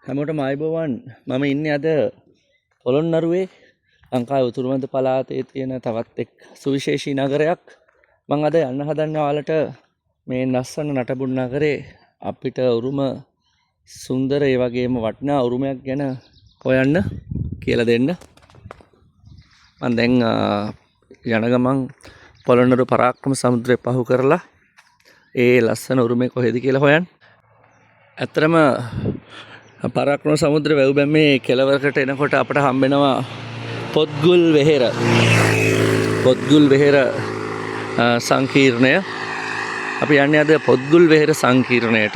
හැමෝටම ආයුබෝවන්. මම ඉන්නේ අද පොළොන්නරුවේ ලංකාවේ උතුරු මැද පළාතේ තියෙන තවත් එක් සුවිශේෂී නගරයක්. මම අද යන්න හදන්නේ ඔයාලට මේ ලස්සන නටබුන් නගරේ අපිට උරුම සුන්දර ඒ වගේම වටිනා උරුමයක් ගැන හොයන්න කියලා දෙන්න. මම දැන් යන ගමන් පොළොන්නරු පරාක්‍රම සමුද්‍රය පහු කරලා ඒ ලස්සන උරුමේ කොහෙද කියලා හොයන්න. ඇත්තටම පරාක්‍රම සමුද්‍ර වැව් බැම්මේ කෙළවරකට එනකොට අපට හම්බෙනවා පොත්ගුල් වෙහෙර සංකීර්ණය. අපි යන්නේ අද පොත්ගුල් වෙහෙර සංකීර්ණයට.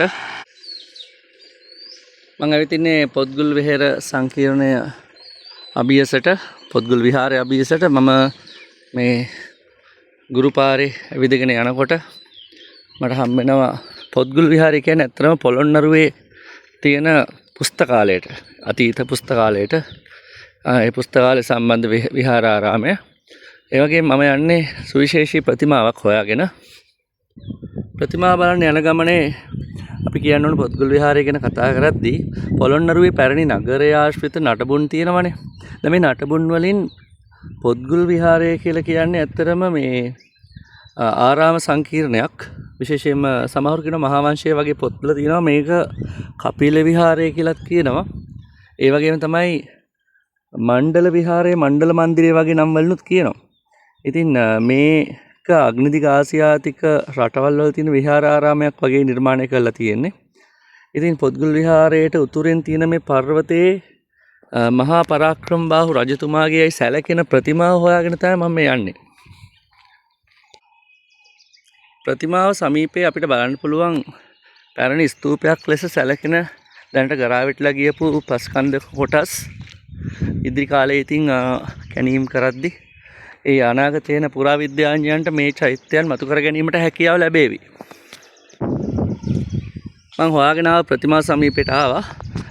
මම ඇවිත් ඉන්නේ පොත්ගුල් වෙහෙර සංකීර්ණය අභියසට, පොත්ගුල් විහාරයේ අභියසට. මම මේ ගුරුපාරේ ඇවිදගෙන යනකොට මට හම්බෙනවා පොත්ගුල් විහාරය කියන්නේ ඇත්තටම පොළොන්නරුවේ තියෙන පුස්තකාලයට, අතීත පුස්තකාලයට, ඒ පුස්තකාලය සම්බන්ධ විහාරාරාමය. ඒ වගේම මම යන්නේ සුවිශේෂී ප්‍රතිමාවක් හොයාගෙන. ප්‍රතිමාව බලන්න යන ගමනේ අපි කියන්න ඕන පොත්ගුල් විහාරය ගැන කතා කරද්දී පොළොන්නරුවේ පැරණි නගරය ආශ්‍රිත නටබුන් තියෙනවනේ. දැන් මේ නටබුන් වලින් පොත්ගුල් විහාරය කියලා කියන්නේ ඇත්තටම මේ ආරාම සංකීර්ණයක්. විශේෂයෙන්ම සමහරු කියන මහා වංශය වගේ පොත්වල තියෙනවා මේක කපිල විහාරය කියලාත් කියනවා. ඒ වගේම තමයි මණ්ඩල විහාරය, මණ්ඩල මන්දිරය වගේ නම් වලිනුත් කියනවා. ඉතින් මේක අග්නිදිග ආසියාතික රටවල් වල තියෙන විහාරාරාමයක් වගේ නිර්මාණය කරලා තියෙන්නේ. ඉතින් පොත්ගුල් විහාරයට උතුරෙන් තියෙන මේ පර්වතයේ මහා පරාක්‍රම බාහු රජතුමාගේ සැලකෙන ප්‍රතිමාව හොයාගෙන තමයි මම මේ යන්නේ. ප්‍රතිමාව සමීපයේ අපිට බලන්න පුළුවන් පැරණි ස්තූපයක් ලෙස සැලකෙන දැනට ගරාවෙట్లా ගියපු පස්කන්ධ කොටස්. ඉදිරි කාලයේ ඉතින් කැණීම් කරද්දී ඒ අනාගතේන පුරාවිද්‍යාඥයන්ට මේ චෛත්‍යයන් මතු කර ගැනීමට හැකියාව ලැබේවි. මම හොයාගෙන ආව ප්‍රතිමා සමීපයට ආවා.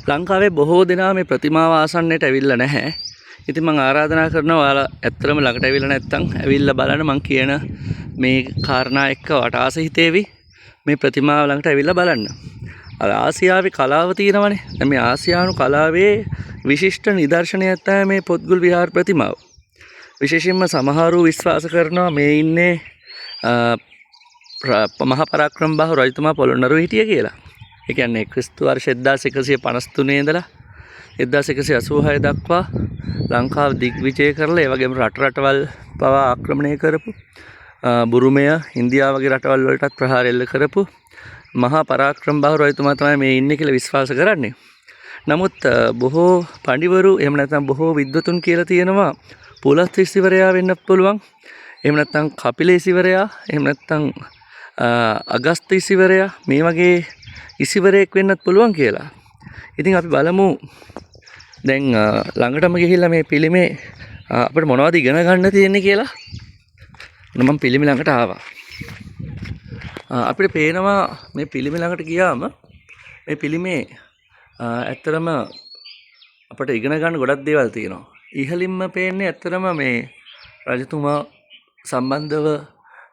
ලංකාවේ බොහෝ දෙනා මේ ප්‍රතිමාව ආසන්නයට ඇවිල්ලා නැහැ. ඉතින් මම ආරාධනා කරනවා ඔයාලා ඇත්තටම ළඟට ඇවිල්ලා නැත්නම් ඇවිල්ලා බලන්න. මම කියන මේ කාරණා එක්ක වටාස හිතේවි මේ ප්‍රතිමාව ළඟට ඇවිල්ලා බලන්න. ආසියාවේ කලාව තියෙනවනේ. දැන් මේ ආසියානු කලාවේ විශිෂ්ට නිදර්ශනයක් තමයි මේ පොත්ගුල් විහාර ප්‍රතිමාව. විශේෂයෙන්ම සමහරු විශ්වාස කරනවා මේ ඉන්නේ මහා පරාක්‍රම බාහු රජතුමා පොළොන්නරුවේ හිටිය කියලා. ඒ කියන්නේ ක්‍රිස්තු වර්ෂ 1153 ඉඳලා 1186 දක්වා ලංකාව දිග්විජය කරලා ඒ වගේම රටවල් පවා ආක්‍රමණය කරපු, බුරුමය, ඉන්දියාව වගේ රටවල් වලටත් ප්‍රහාර එල්ල කරපු මහා පරාක්‍රම බාහු රජතුමා තමයි මේ ඉන්නේ කියලා විශ්වාස කරන්නේ. නමුත් බොහෝ පඬිවරු එහෙම නැත්නම් බොහෝ විද්වතුන් කියලා තියෙනවා පුලස්ත්‍ය ඉසිවරයා වෙන්න පුළුවන්. එහෙම නැත්නම් කපිල ඉසිවරයා, එහෙම නැත්නම් අගස්ත්‍ය ඉසිවරයා, මේ වගේ ඉසිවරයෙක් වෙන්නත් පුළුවන් කියලා. ඉතින් අපි බලමු දැන් ළඟටම ගිහිල්ලා මේ පිළිමේ අපිට මොනවද ඉගෙන ගන්න තියෙන්නේ කියලා. මම පිළිමේ ළඟට ආවා. අපිට පේනවා මේ පිළිමේ ළඟට ගියාම මේ පිළිමේ ඇත්තටම අපිට ඉගෙන ගන්න ගොඩක් දේවල් තියෙනවා. ඉහළින්ම පේන්නේ ඇත්තටම මේ රජතුමා සම්බන්ධව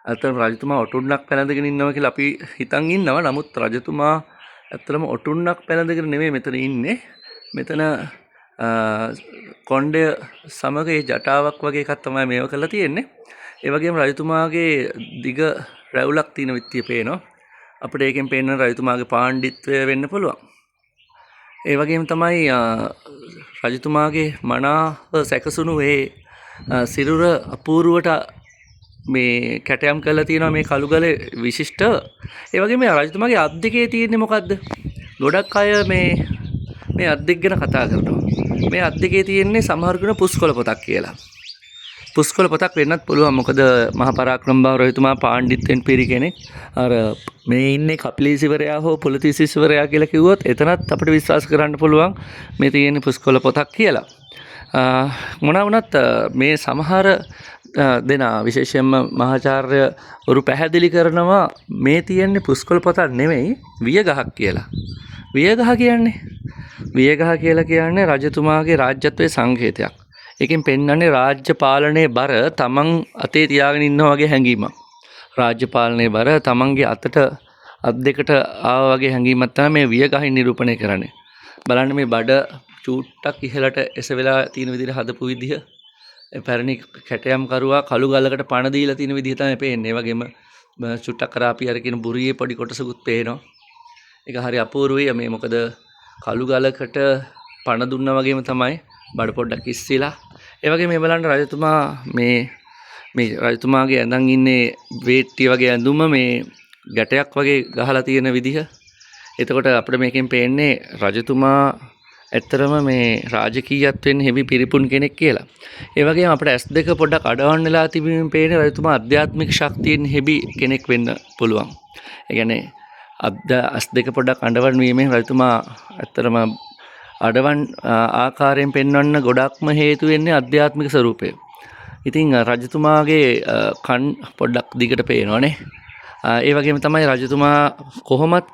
ඇත්තටම රජතුමා ඔටුන්නක් පැලඳගෙන ඉන්නවා කියලා අපි හිතන් ඉන්නවා. නමුත් රජතුමා ඇත්තටම ඔටුන්නක් පැලඳගෙන නෙමෙයි මෙතන ඉන්නේ. මෙතන කොණ්ඩය සමග ඒ ජටාවක් වගේ එකක් තමයි මේව කරලා තියෙන්නේ. ඒ වගේම රජතුමාගේ දිග රැවුලක් තියෙන විත්තිය පේනවා. අපිට ඒකෙන් පේන රජතුමාගේ පාණ්ඩිත්වය වෙන්න පුළුවන්. ඒ වගේම තමයි රජතුමාගේ මනාව සැකසුණු ඒ සිරුර අපූර්වට මේ කැටයම් කරලා තියෙනවා මේ කළුගලේ විශිෂ්ට. ඒ වගේම මේ රජතුමාගේ අත් දෙකේ තියෙන්නේ මොකද්ද? ගොඩක් අය මේ අත් දෙක ගැන කතා කරනවා. මේ අත් දෙකේ තියෙන්නේ සමහර කෙනා පුස්කොළ පොතක් කියලා. පුස්කොළ පොතක් වෙන්නත් පුළුවන්. මොකද මහා පරාක්‍රම බාහු රජතුමා පාණ්ඩිත්වෙන් පිරි කෙනෙක්. අර මේ ඉන්නේ කපිලීසිවරයා හෝ පුලතිසිවරයා කියලා කිව්වොත් එතනත් අපිට විශ්වාස කරන්න පුළුවන් මේ තියෙන්නේ පුස්කොළ පොතක් කියලා. මොනවා වුණත් මේ සමහර දෙනා විශේෂයෙන්ම මහාචාර්යවරු පැහැදිලි කරනවා මේ තියෙන්නේ පුස්කොළ පොතක් නෙමෙයි වියගහක් කියලා. වියගහ කියලා කියන්නේ රජතුමාගේ රාජ්‍යත්වයේ සංකේතයක්. ඒකෙන් පෙන්වන්නේ රාජ්‍ය පාලනයේ බර තමන් අතේ තියාගෙන ඉන්නා වගේ හැඟීමක්. රාජ්‍ය පාලනයේ බර තමන්ගේ අතට අත් දෙකට ආවා වගේ හැඟීමක් තමයි මේ වියගහින් නිරූපණය කරන්නේ. බලන්න මේ බඩ චූට්ටක් ඉහළට එසවෙලා තියෙන විදිහට හදපු විදිහ. පැරණි කැටයම් කරුවා කළු ගලකට පණ දීලා තියෙන විදිහ තමයි පේන්නේ. ඒ වගේම චුට්ටක් කරාපි අර කියන බුරියේ පොඩි කොටසකුත් පේනවා. ඒක හරි අපූර්වයි. මේ මොකද කළු ගලකට පණ දුන්නා වගේම තමයි බඩ පොඩ්ඩක් ඉස්සිලා. ඒ වගේ මේ බලන්න රජතුමා මේ රජතුමාගේ ඇඳන් ඉන්නේ වේට්ටි වගේ ඇඳුම මේ ගැටයක් වගේ ගහලා තියෙන විදිහ. එතකොට අපිට මේකෙන් පේන්නේ රජතුමා ඇත්තරම මේ රාජකීයත්වෙන් හෙබි පිරිපුන් කෙනෙක් කියලා. ඒ වගේම අපිට S2 පොඩ්ඩක් අඩවන් වෙලා තිබීමෙන් පේන්නේ රජතුමා ආධ්‍යාත්මික ශක්තියෙන් හෙබි කෙනෙක් වෙන්න පුළුවන්. ඒ කියන්නේ S2 පොඩ්ඩක් අඩවන් වීමෙන් රජතුමා ඇත්තරම අඩවන් ආකාරයෙන් පෙන්වන්න ගොඩක්ම හේතු වෙන්නේ ආධ්‍යාත්මික ස්වરૂපය. ඉතින් රජතුමාගේ කන් පොඩ්ඩක් දිගට පේනවනේ. ඒ වගේම තමයි රජතුමා කොහොමත්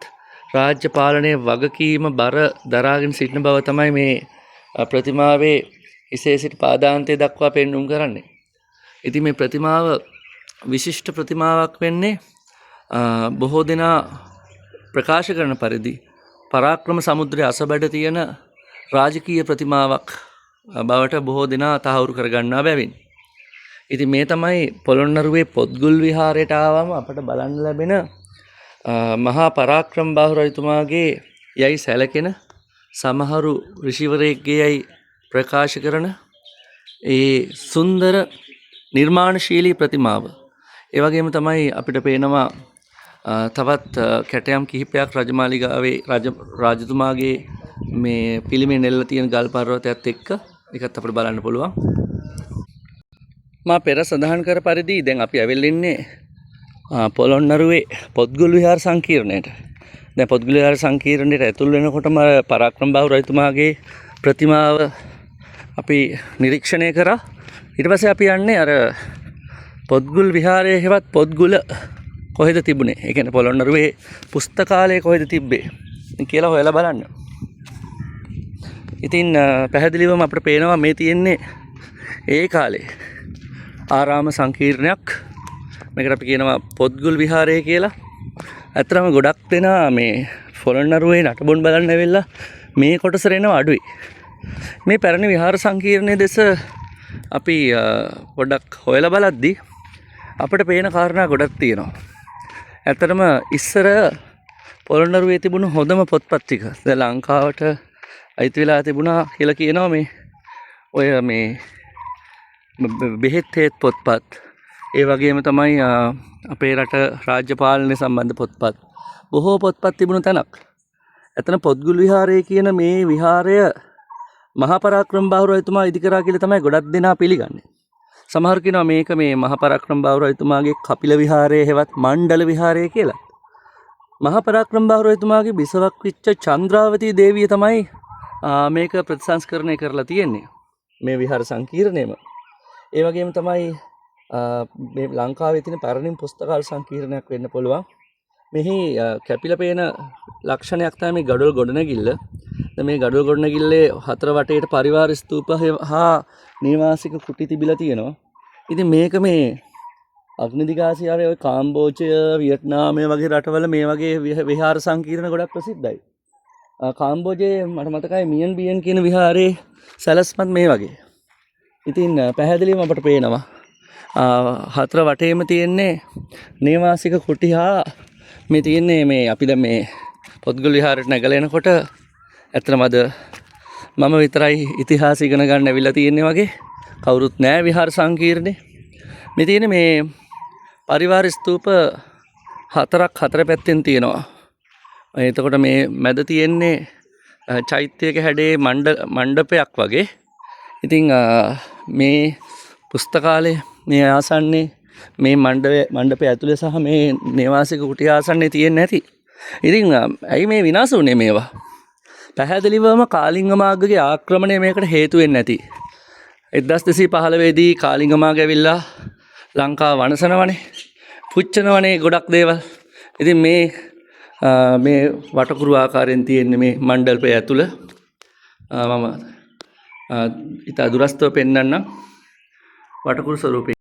රාජ්‍ය පාලනයේ වගකීම බර දරාගෙන සිටින බව තමයි මේ ප්‍රතිමාවේ හිසේ සිට පාදාන්තය දක්වා පෙන්වුම් කරන්නේ. ඉතින් මේ ප්‍රතිමාව විශිෂ්ට ප්‍රතිමාවක් වෙන්නේ බොහෝ දෙනා ප්‍රකාශ කරන පරිදි පරාක්‍රම සමුද්‍රයේ අසබඩ තියෙන රාජකීය ප්‍රතිමාවක් බවට බොහෝ දෙනා තහවුරු කරගන්නා බැවින්. ඉතින් මේ තමයි පොළොන්නරුවේ පොත්ගුල් විහාරයට ආවම අපට බලන්න ලැබෙන මහා පරාක්‍රම බාහු රජතුමාගේ යයි සැලකෙන සමහරු ඍෂිවරයෙක්ගේ යයි ප්‍රකාශ කරන ඒ සුන්දර නිර්මාණශීලී ප්‍රතිමාව. ඒ වගේම තමයි අපිට පේනවා තවත් කැටයම් කිහිපයක් රජමාලිගාවේ රජතුමාගේ මේ පිළිමේ නෙල්ල තියෙන ගල් පර්වතයත් එක්ක ඒකත් අපිට බලන්න පුළුවන්. මා පෙර සඳහන් කර පරිදි දැන් අපි ඇවිල්ලා ඉන්නේ පොළොන්නරුවේ පොත්ගුල් විහාර සංකීර්ණයට. දැන් පොත්ගුල් විහාර සංකීර්ණයට ඇතුල් වෙනකොටම පරාක්‍රම බාහු රජතුමාගේ ප්‍රතිමාව අපි නිරීක්ෂණය කරා. ඊට පස්සේ අපි යන්නේ අර පොත්ගුල් විහාරයේ හෙවත් පොත්ගුල කොහෙද තිබුණේ? ඒ කියන්නේ පොළොන්නරුවේ පුස්තකාලය කොහෙද තිබ්බේ කියලා හොයලා බලන්න. ඉතින් පැහැදිලිවම අපිට පේනවා මේ තියෙන්නේ ඒ කාලේ ආරාම සංකීර්ණයක්. මේකට අපි කියනවා පොත්ගුල් විහාරය කියලා. ඇත්තටම ගොඩක් දෙනා මේ පොළොන්නරුවේ නටබුන් බලන්න ඇවිල්ලා මේ කොටසට එනවා අඩුයි. මේ පැරණි විහාර සංකීර්ණයේ දෙස අපි පොඩ්ඩක් හොයලා බලද්දී අපිට පේන කාරණා ගොඩක් තියෙනවා. ඇත්තටම ඉස්සර පොළොන්නරුවේ තිබුණු හොඳම පොත්පත් ටික දැන් ලංකාවට අයිති වෙලා තිබුණා කියලා කියනවා මේ ඔය මේ බෙහෙත් හේත් පොත්පත්. ඒ වගේම තමයි අපේ රට රාජ්‍ය පාලනය සම්බන්ධ පොත්පත්. බොහෝ පොත්පත් තිබුණු තැනක්. එතන පොත්ගුල් විහාරය කියන මේ විහාරය මහා පරාක්‍රම බාහු රජතුමා ඉදි කරා කියලා තමයි ගොඩක් දෙනා පිළිගන්නේ. සමහර කියනවා මේක මේ මහා පරාක්‍රම බාහු රජතුමාගේ කපිල විහාරය හෙවත් මණ්ඩල විහාරය කියලා. මහා පරාක්‍රම බාහු රජතුමාගේ බිසවක් වෙච්ච චන්ද්‍රාවතී දේවිය තමයි මේක ප්‍රතිසංස්කරණය කරලා තියෙන්නේ. මේ විහාර සංකීර්ණයම. ඒ වගේම තමයි මේ ලංකාවේ තියෙන පැරණිම පුස්තකාල සංකීර්ණයක් වෙන්න පුළුවන්. මෙහි කැපිලා පේන ලක්ෂණයක් තමයි මේ ගඩොල් ගොඩනැගිල්ල. දැන් මේ ගඩොල් ගොඩනැගිල්ලේ හතර වටේට පරිවාර ස්තූප හා නිවාසික කුටි තිබිලා තියෙනවා. ඉතින් මේක මේ අග්නිදිගාසියාවේ ඔය කාම්බෝජය, වියට්නාමය වගේ රටවල මේ වගේ විහාර සංකීර්ණ ගොඩක් ප්‍රසිද්ධයි. කාම්බෝජයේ මට මතකයි මියන් බියන් කියන විහාරයේ සැලැස්මත් මේ වගේ. ඉතින් පැහැදිලිවම අපට පේනවා හතර වටේම තියෙන්නේ නේවාසික කුටි හා මේ තියෙන්නේ මේ අපි දැන් මේ පොත්ගුල් විහාරයට නැගලා එනකොට ඇත්තටම අද මම විතරයි ඉතිහාසය ඉගෙන ගන්න ඇවිල්ලා තියෙන්නේ වගේ කවුරුත් නැහැ විහාර සංකීර්ණේ. මේ තියෙන්නේ මේ පරිවාර ස්තූප හතර පැත්තෙන් තියෙනවා. එතකොට මේ මැද තියෙන්නේ චෛත්‍යයක හැඩේ මණ්ඩපයක් වගේ. ඉතින් මේ පුස්තකාලේ මේ ආසන්නේ මේ මණ්ඩපය ඇතුලේ සහ මේ නිවාසික කුටි ආසන්නේ තියෙන්නේ නැති. ඉතින් ඇයි මේ විනාශ වුනේ මේවා? පැහැදිලිවම කාලිංග මාර්ගගේ ආක්‍රමණය මේකට හේතු වෙන්නේ නැති. 1215 දී කාලිංග මාර්ගය ඇවිල්ලා ලංකාව වනසනවනේ. පුච්චනවනේ ගොඩක් දේවල්. ඉතින් මේ වටකුරු ආකාරයෙන් තියෙන මේ මණ්ඩපය ඇතුළ මම ඉතා දුරස්තව පෙන්වන්නම් වටකුරු ස්වරූපේ.